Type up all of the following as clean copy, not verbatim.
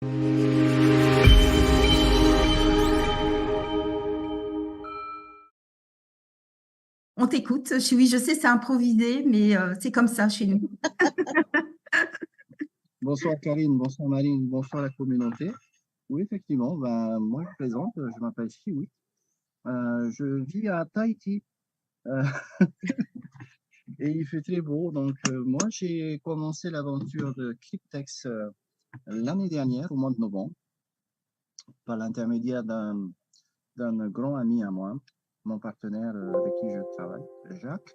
On t'écoute. Oui, je sais, c'est improvisé, mais c'est comme ça chez nous. Bonsoir Karine, bonsoir Marine, bonsoir la communauté. Oui, effectivement, ben, moi je me présente, je m'appelle Chiwi. Je vis à Tahiti euh, et il fait très beau. Donc, moi j'ai commencé l'aventure de Cryptex l'année dernière, au mois de novembre, par l'intermédiaire d'un grand ami à moi, mon partenaire avec qui je travaille, Jacques,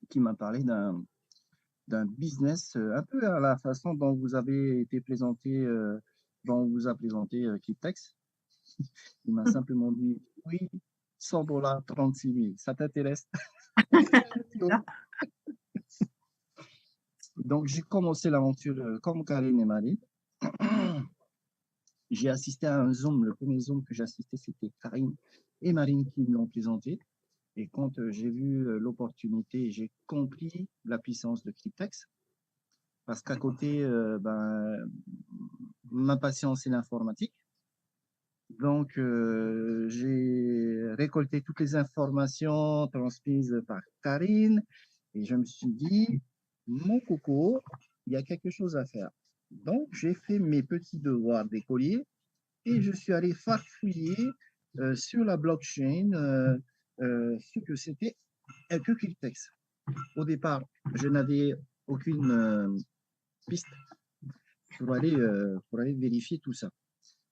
qui m'a parlé d'un business un peu à la façon dont vous avez été présenté, dont on vous a présenté Cryptex. Il m'a simplement dit, oui, 100 $, 36 000, ça t'intéresse? Donc, j'ai commencé l'aventure comme Karine et Marine. J'ai assisté à un Zoom. Le premier Zoom que j'ai assisté, c'était Karine et Marine qui me l'ont présenté. Et quand j'ai vu l'opportunité, j'ai compris la puissance de Cryptex. Parce qu'à côté, ma passion, c'est l'informatique. Donc, j'ai récolté toutes les informations transmises par Karine et je me suis dit, mon coco, il y a quelque chose à faire. Donc, j'ai fait mes petits devoirs d'écolier et je suis allé farfouiller sur la blockchain ce que c'était que Cryptex. Au départ, je n'avais aucune piste pour aller vérifier tout ça.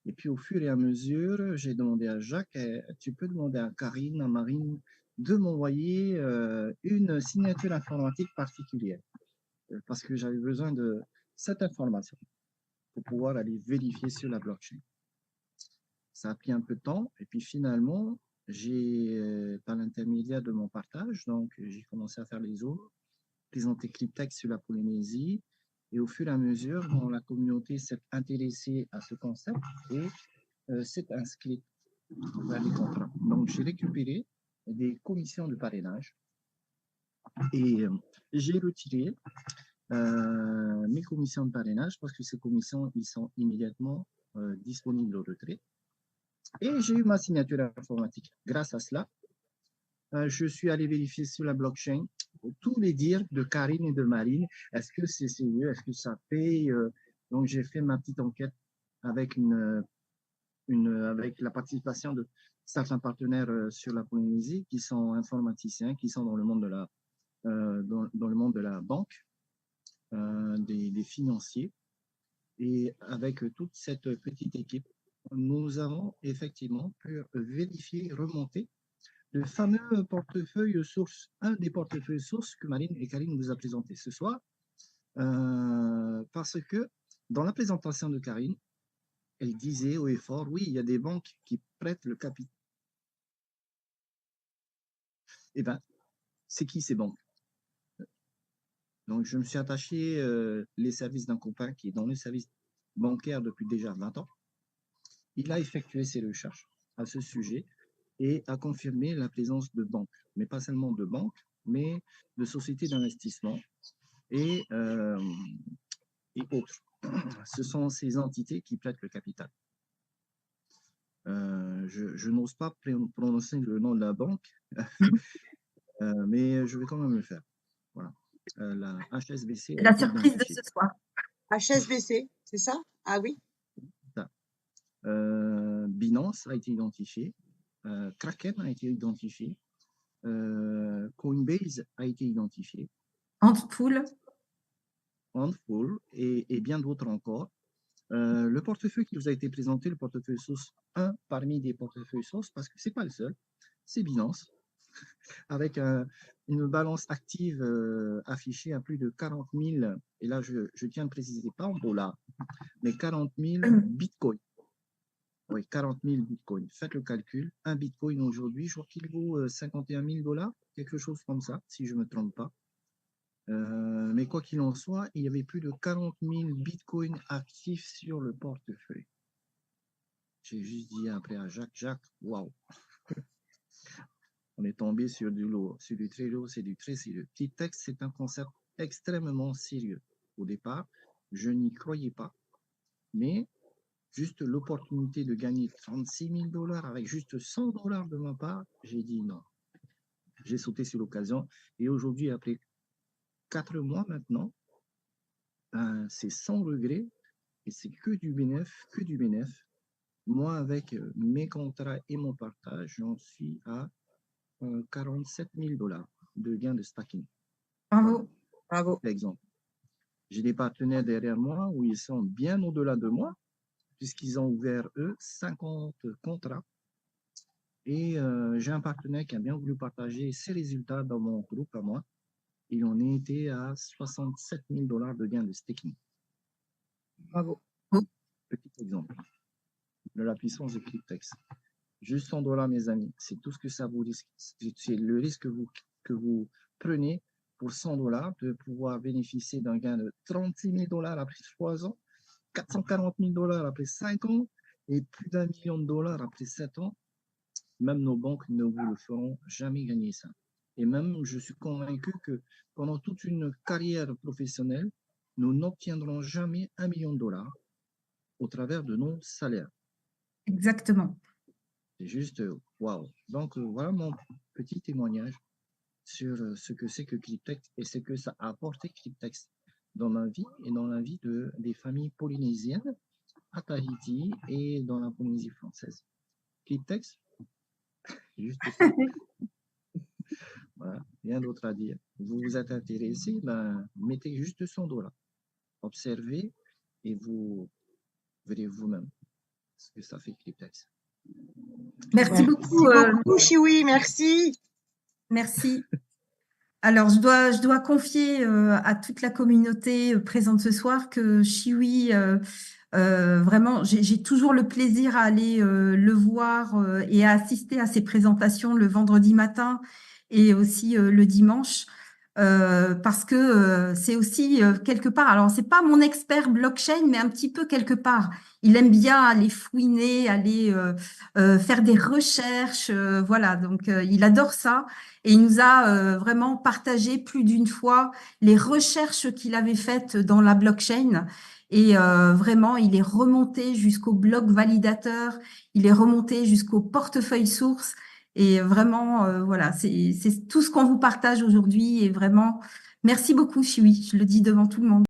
Et puis au fur et à mesure, j'ai demandé à Jacques, tu peux demander à Karine, à Marine, de m'envoyer une signature informatique particulière, parce que j'avais besoin de cette information pour pouvoir aller vérifier sur la blockchain. Ça a pris un peu de temps, et puis finalement, par l'intermédiaire de mon partage, donc j'ai commencé à faire les autres, présenter Cryptex sur la Polynésie, et au fur et à mesure, la communauté s'est intéressée à ce concept et s'est inscrite vers les contrats. Donc, j'ai récupéré des commissions de parrainage et j'ai retiré mes commissions de parrainage parce que ces commissions, ils sont immédiatement disponibles au retrait. Et j'ai eu ma signature informatique. Grâce à cela, je suis allé vérifier sur la blockchain tous les dires de Karine et de Marine. Est-ce que c'est sérieux? Est-ce que ça paye? Donc, j'ai fait ma petite enquête avec avec la participation de certains partenaires sur la Polynésie qui sont informaticiens, qui sont dans le monde de dans le monde de la banque, des financiers. Et avec toute cette petite équipe, nous avons effectivement pu vérifier, remonter le fameux portefeuille source, un des portefeuilles sources que Marine et Karine vous a présenté ce soir, parce que dans la présentation de Karine, elle disait haut et fort, oui, il y a des banques qui prêtent le capital. Eh bien, c'est qui ces banques? Donc, je me suis attaché les services d'un copain qui est dans le service bancaire depuis déjà 20 ans. Il a effectué ses recherches à ce sujet et a confirmé la présence de banques, mais pas seulement de banques, mais de sociétés d'investissement et autres. Ce sont ces entités qui prêtent le capital. Je n'ose pas prononcer le nom de la banque, mais je vais quand même le faire. Voilà. La HSBC a La été surprise de identifiée. ce soir. HSBC, c'est ça? Ah oui. Binance a été identifié. Kraken a été identifié. Coinbase a été identifié. Antpool. Antpool et bien d'autres encore. Le portefeuille qui vous a été présenté, le portefeuille source, un parmi des portefeuilles sources, parce que ce n'est pas le seul, c'est Binance, avec une balance active affichée à plus de 40 000, et là je tiens à préciser, pas en dollars, mais 40 000 bitcoins. Oui, 40 000 bitcoins. Faites le calcul. Un bitcoin aujourd'hui, je crois qu'il vaut 51 000 $, quelque chose comme ça, si je ne me trompe pas. Mais quoi qu'il en soit, il y avait plus de 40 000 bitcoins actifs sur le portefeuille. J'ai juste dit après à Jacques, waouh, on est tombé sur du lourd, sur du très lourd, c'est du très sérieux. Cryptex, c'est un concept extrêmement sérieux. Au départ, je n'y croyais pas. Mais juste l'opportunité de gagner 36 000 $ avec juste 100 $ de ma part, j'ai dit non. J'ai sauté sur l'occasion. Et aujourd'hui, après 4 mois maintenant, ben, c'est sans regret et c'est que du bénéfice, que du bénéfice. Moi, avec mes contrats et mon partage, j'en suis à 47 000 $ de gains de stacking. Bravo. Bravo. Par exemple, j'ai des partenaires derrière moi où ils sont bien au-delà de moi, puisqu'ils ont ouvert, eux, 50 contrats. Et j'ai un partenaire qui a bien voulu partager ses résultats dans mon groupe à moi. Et on était à 67 000 $ de gains de staking. Bravo. Petit exemple de la puissance de Cryptex. Juste 100 $, mes amis, c'est tout ce que ça vous risque. C'est le risque que vous prenez pour 100 $ de pouvoir bénéficier d'un gain de 36 000 $ après 3 ans, 440 000 $ après 5 ans et plus d'1 million de dollars après 7 ans. Même nos banques ne vous le feront jamais gagner ça. Et même, je suis convaincu que pendant toute une carrière professionnelle, nous n'obtiendrons jamais 1 million de dollars au travers de nos salaires. Exactement. C'est juste waouh. Donc, voilà mon petit témoignage sur ce que c'est que Cryptex et ce que ça a apporté Cryptex dans ma vie et dans la vie des familles polynésiennes à Tahiti et dans la Polynésie française. Cryptex, juste ça. Voilà, rien d'autre à dire. Vous vous êtes intéressé, ben, mettez juste 100 $. Observez et vous verrez vous-même ce que ça fait Cryptex. Merci beaucoup. Merci beaucoup, Chiwi, merci. Merci. Alors, je dois confier à toute la communauté présente ce soir que Chiwi, vraiment, j'ai toujours le plaisir à aller le voir et à assister à ses présentations le vendredi matin et aussi le dimanche. Parce que c'est aussi quelque part, alors c'est pas mon expert blockchain, mais un petit peu quelque part. Il aime bien aller fouiner, aller faire des recherches, voilà. Donc il adore ça et il nous a vraiment partagé plus d'une fois les recherches qu'il avait faites dans la blockchain. Et vraiment, il est remonté jusqu'au bloc validateur, il est remonté jusqu'au portefeuille source. Et vraiment, voilà, c'est tout ce qu'on vous partage aujourd'hui. Et vraiment, merci beaucoup, Chiwi. Je le dis devant tout le monde.